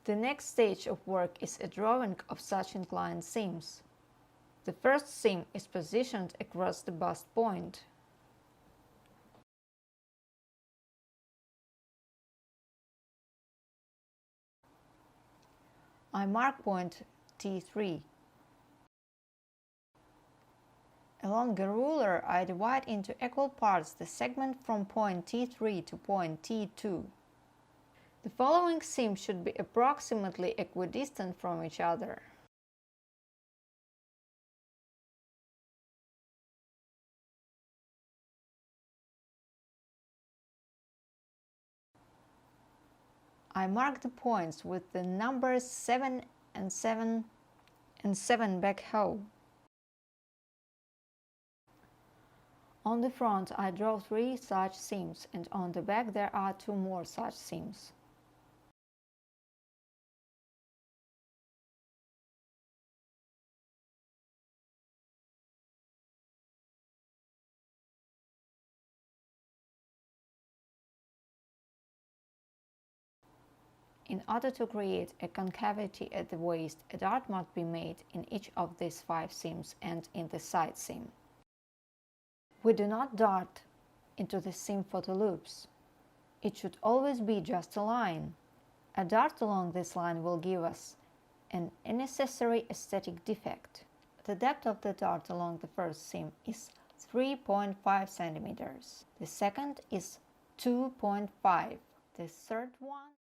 The next stage of work is a drawing of such inclined seams. The first seam is positioned across the bust point. I mark point T3. Along a ruler, I divide into equal parts the segment from point T3 to point T2. The following seams should be approximately equidistant from each other. I mark the points with the numbers 7 and 7 and 7 backhoe. On the front I draw 3 such seams, and on the back there are 2 more such seams. In order to create a concavity at the waist, a dart must be made in each of these 5 seams and in the side seam. We do not dart into the seam for the loops. It should always be just a line. A dart along this line will give us an unnecessary aesthetic defect. The depth of the dart along the first seam is 3.5 cm. The second is 2.5. The third one